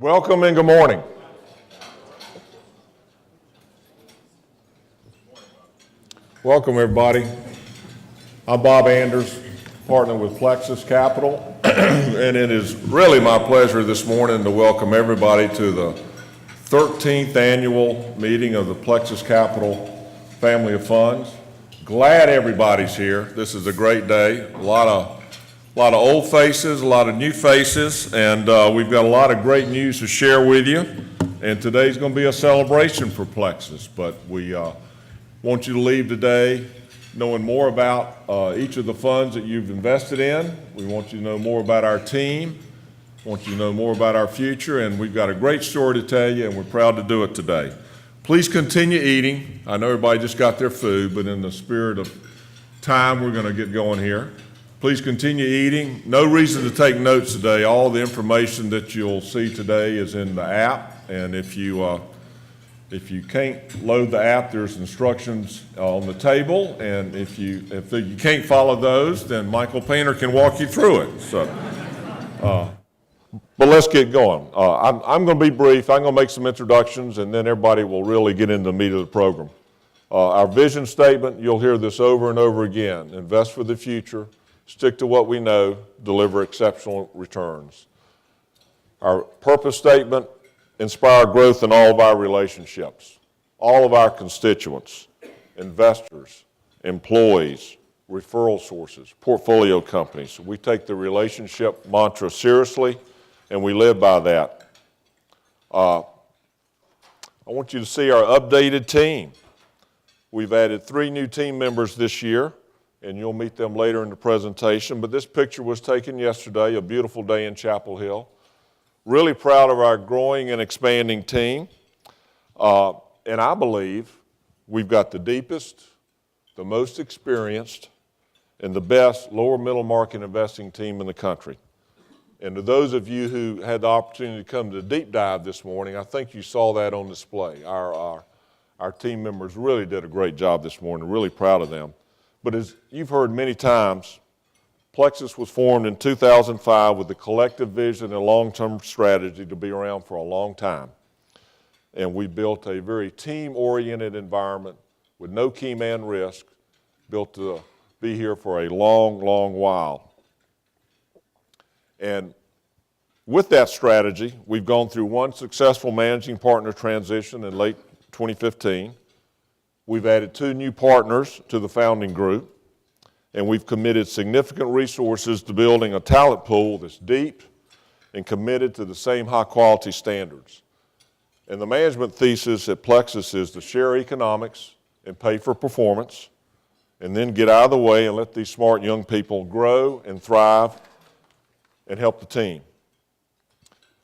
Welcome and good morning. Welcome everybody. I'm Bob Anders, partner with Plexus Capital, and it is really my pleasure this morning to welcome everybody to the 13th annual meeting of the Plexus Capital family of funds. Glad everybody's here. This is a great day. A lot of old faces, a lot of new faces, and we've got a lot of great news to share with you. And today's going to be a celebration for Plexus, but we want you to leave today knowing more about each of the funds that you've invested in. We want you to know more about our team. We want you to know more about our future, and we've got a great story to tell you, and we're proud to do it today. Please continue eating. I know everybody just got their food, but in the spirit of time, we're going to get going here. Please continue eating. No reason to take notes today. All the information that you'll see today is in the app, and if you can't load the app, there's instructions on the table, and if you can't follow those, then Michael Painter can walk you through it. So, but let's get going. I'm going to be brief. I'm going to make some introductions, and then everybody will really get into the meat of the program. Our vision statement, you'll hear this over and over again. Invest for the future. Stick to what we know, deliver exceptional returns. Our purpose statement, inspire growth in all of our relationships, all of our constituents, investors, employees, referral sources, portfolio companies. We take the relationship mantra seriously, and we live by that. I want you to see our updated team. We've added 3 new team members this year, and you'll meet them later in the presentation. But this picture was taken yesterday, a beautiful day in Chapel Hill. Really proud of our growing and expanding team. And I believe we've got the deepest, the most experienced, and the best lower middle market investing team in the country. And to those of you who had the opportunity to come to the deep dive this morning, I think you saw that on display. Our team members really did a great job this morning, really proud of them. But as you've heard many times, Plexus was formed in 2005 with the collective vision and long-term strategy to be around for a long time. And we built a very team-oriented environment with no key man risk, built to be here for a long, long while. And with that strategy, we've gone through one successful managing partner transition in late 2015. We've added 2 new partners to the founding group, and we've committed significant resources to building a talent pool that's deep and committed to the same high-quality standards. And the management thesis at Plexus is to share economics and pay for performance, and then get out of the way and let these smart young people grow and thrive and help the team.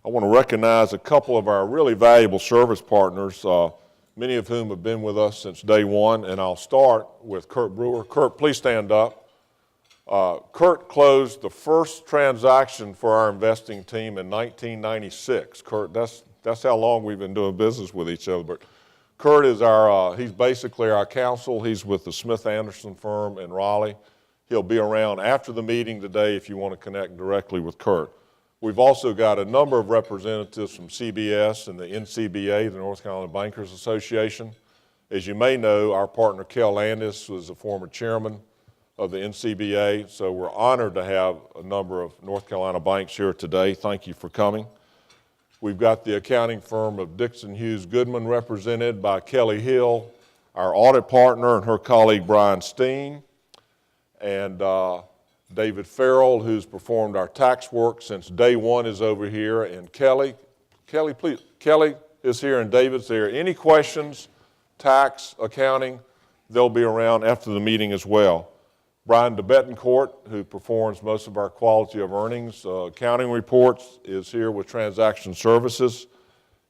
I want to recognize a couple of our really valuable service partners, many of whom have been with us since day one, and I'll start with Kurt Brewer. Kurt, please stand up. Kurt closed the first transaction for our investing team in 1996. Kurt, that's how long we've been doing business with each other. But Kurt is he's basically our counsel. He's with the Smith Anderson firm in Raleigh. He'll be around after the meeting today if you want to connect directly with Kurt. We've also got a number of representatives from CBS and the NCBA, the North Carolina Bankers Association. As you may know, our partner Kel Landis was a former chairman of the NCBA, so we're honored to have a number of North Carolina banks here today. Thank you for coming. We've got the accounting firm of Dixon Hughes Goodman represented by Kelly Hill, our audit partner, and her colleague Brian Steen, and David Farrell, who's performed our tax work since day one, is over here, and Kelly, please, Kelly is here and David's there. Any questions, tax, accounting, they'll be around after the meeting as well. Brian DeBettencourt, who performs most of our quality of earnings accounting reports, is here with transaction services,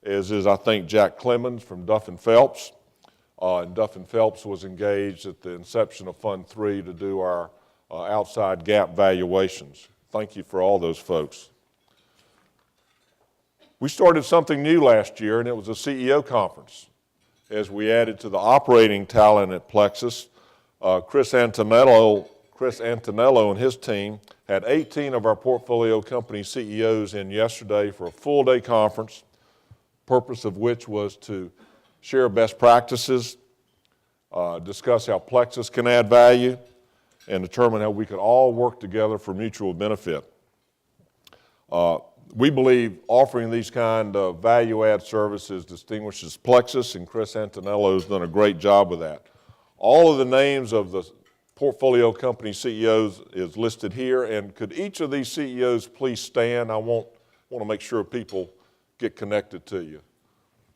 as is, I think, Jack Clemens from Duff & Phelps. And Duff & Phelps was engaged at the inception of Fund 3 to do our outside gap valuations. Thank you for all those folks. We started something new last year, and it was a CEO conference. As we added to the operating talent at Plexus, Chris Antonello and his team Had 18 of our portfolio company CEOs in yesterday for a full-day conference, purpose of which was to share best practices, discuss how Plexus can add value, and determine how we could all work together for mutual benefit. We believe offering these kind of value-add services distinguishes Plexus, and Chris Antonello has done a great job with that. All of the names of the portfolio company CEOs is listed here, and could each of these CEOs please stand? I want to make sure people get connected to you.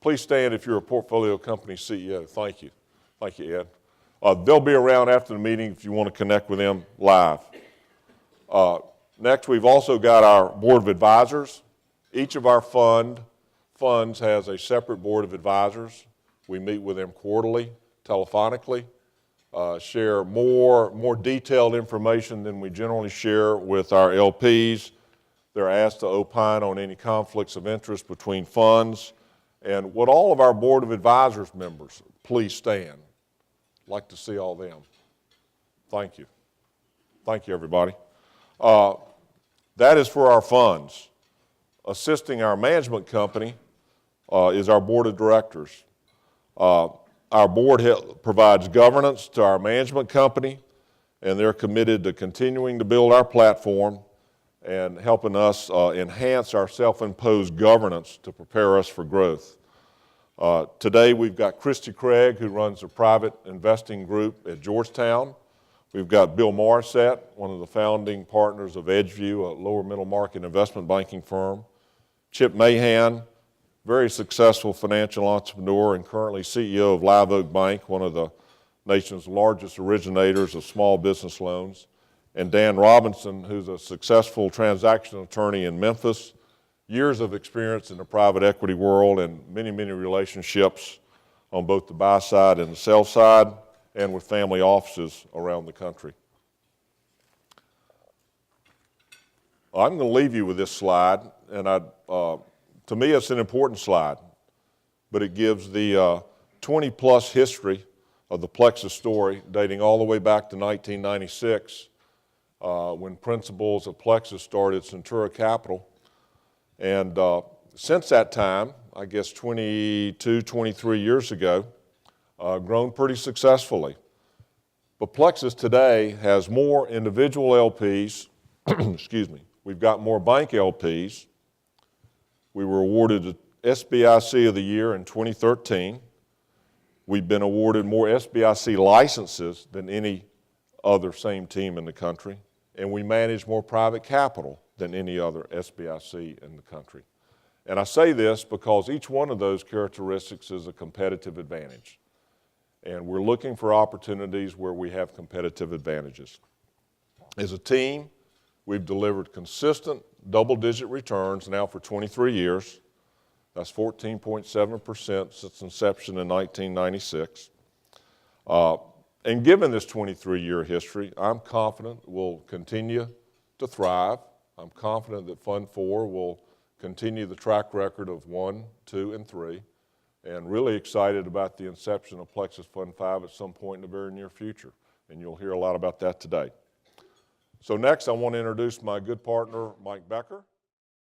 Please stand if you're a portfolio company CEO. Thank you. Thank you, Ed. They'll be around after the meeting if you want to connect with them live. Next, we've also got our board of advisors. Each of our funds has a separate board of advisors. We meet with them quarterly, telephonically, share more detailed information than we generally share with our LPs. They're asked to opine on any conflicts of interest between funds. And would all of our board of advisors members please stand? I'd like to see all them. Thank you. Thank you, everybody. That is for our funds. Assisting our management company is our board of directors. Our board provides governance to our management company, and they're committed to continuing to build our platform and helping us enhance our self-imposed governance to prepare us for growth. Today we've got Christy Craig, who runs a private investing group at Georgetown. We've got Bill Morissette, one of the founding partners of Edgeview, a lower middle market investment banking firm. Chip Mahan, very successful financial entrepreneur and currently CEO of Live Oak Bank, one of the nation's largest originators of small business loans. And Dan Robinson, who's a successful transaction attorney in Memphis, years of experience in the private equity world and many relationships on both the buy side and the sell side, and with family offices around the country. I'm going to leave you with this slide, and to me it's an important slide, but it gives the 20-plus history of the Plexus story, dating all the way back to 1996, when principals of Plexus started Centura Capital. And since that time, I guess 22, 23 years ago, grown pretty successfully. But Plexus today has more individual LPs, excuse me, we've got more bank LPs. We were awarded the SBIC of the Year in 2013. We've been awarded more SBIC licenses than any other same team in the country, and we manage more private capital than any other SBIC in the country. And I say this because each one of those characteristics is a competitive advantage. And we're looking for opportunities where we have competitive advantages. As a team, we've delivered consistent double-digit returns now for 23 years. That's 14.7% since inception in 1996. And given this 23-year history, I'm confident we'll continue to thrive. I'm confident that Fund 4 will continue the track record of 1, 2, and 3. And really excited about the inception of Plexus Fund 5 at some point in the very near future. And you'll hear a lot about that today. So next, I want to introduce my good partner, Mike Becker.